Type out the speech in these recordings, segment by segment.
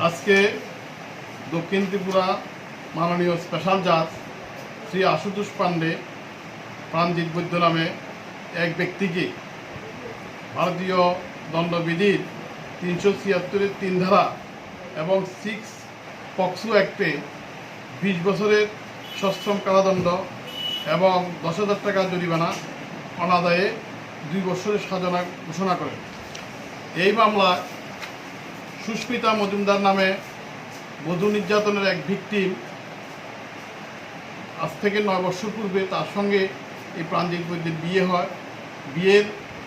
আজকে দক্ষিণ ত্রিপুরা মাননীয় স্পেশাল জাজ শ্রী আশুতোষ পাণ্ডে প্রাণজিৎ বৈদ্য নামে এক ব্যক্তিকে ভারতীয় দণ্ডবিধির 376-এর 3 ধারা এবং 6 পক্সো অ্যাক্টে 20 বছরের সশ্রম কারাদণ্ড এবং 10,000 টাকা জরিমানা অনাদায়ে 2 বছরের সাজা ঘোষণা করেন। এই মামলায় সুস্মিতা মজুমদার নামে বধূ নির্যাতনের এক ভিকটিম আজ থেকে 9 বছর পূর্বে তার সঙ্গে এই প্রাণজিৎ বৈদ্যের বিয়ে হয়। বিয়ের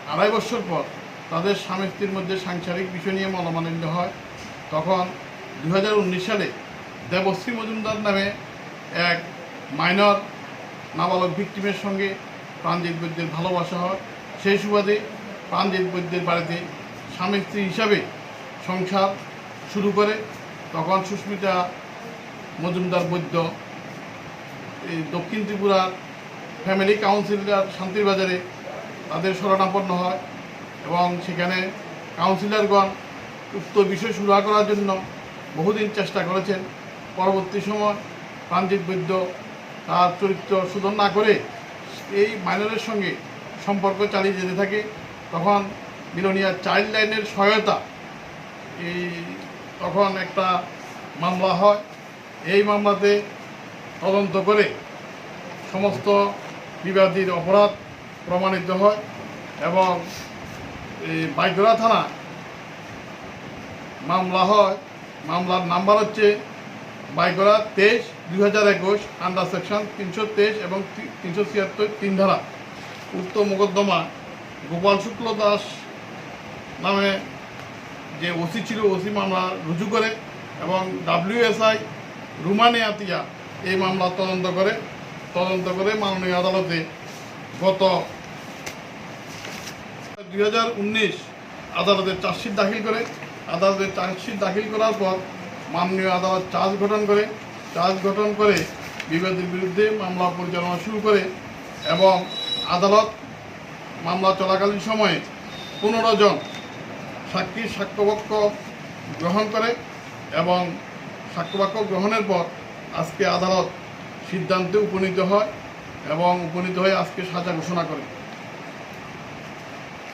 2.5 বছর পর তাদের স্বামী স্ত্রীর মধ্যে সাংসারিক বিষয় নিয়ে মনোমালিন্য হয়। তখন 2019 সালে দেবশ্রী মজুমদার নামে এক মাইনর নাবালক ভিকটিমের সঙ্গে প্রাণজিৎ বৈদ্যের ভালোবাসা হয়। সেই সুবাদে প্রাণজিৎ বৈদ্যের বাড়িতে স্বামী স্ত্রী হিসাবে সংসার শুরু করে। তখন সুস্মিতা মজুমদার বৈদ্য এই দক্ষিণ ত্রিপুরার ফ্যামিলি কাউন্সিলর শান্তির বাজারে তাদের শরণাপন্ন হয় এবং সেখানে কাউন্সিলরগণ উক্ত বিষয় সুরাহা করার জন্য বহুদিন চেষ্টা করেছেন। পরবর্তী সময় প্রাণজিৎ বৈদ্য তার চরিত্র শোধন না করে এই মাইনরের সঙ্গে সম্পর্ক চালিয়ে যেতে থাকে। তখন মিলনিয়া চাইল্ড লাইনের সহায়তা তখন একটা মামলা হয়। এই মামলাতে তদন্ত করে সমস্ত বিবাদীর অপরাধ প্রমাণিত হয় এবং বাইগড়া থানা মামলা হয়। মামলার নাম্বার হচ্ছে বাইগড়া 23/2021 আন্ডার সেকশন 323 এবং 376 3 ধারা। উক্ত মোকদ্দমা গোপাল শুক্ল দাস নামে যে ওসি ছিল, ওসি মামলা রুজু করে এবং WSI রুমানে আতিয়া এই মামলা তদন্ত করে মাননীয় আদালতে গত 2019 আদালতে চার্জশিট দাখিল করে। আদালতে চার্জশিট দাখিল করার পর মাননীয় আদালত চার্জ গঠন করে বিবাদীর বিরুদ্ধে মামলা পরিচালনা শুরু করে এবং আদালত মামলা চলাকালীন সময়ে 15 জন সাক্ষীর সাক্ষ্যবাক্য গ্রহণ করে এবং সাক্ষ্যবাক্য গ্রহণের পর আজকে আদালত সিদ্ধান্তে উপনীত হয় এবং আজকে সাজা ঘোষণা করে।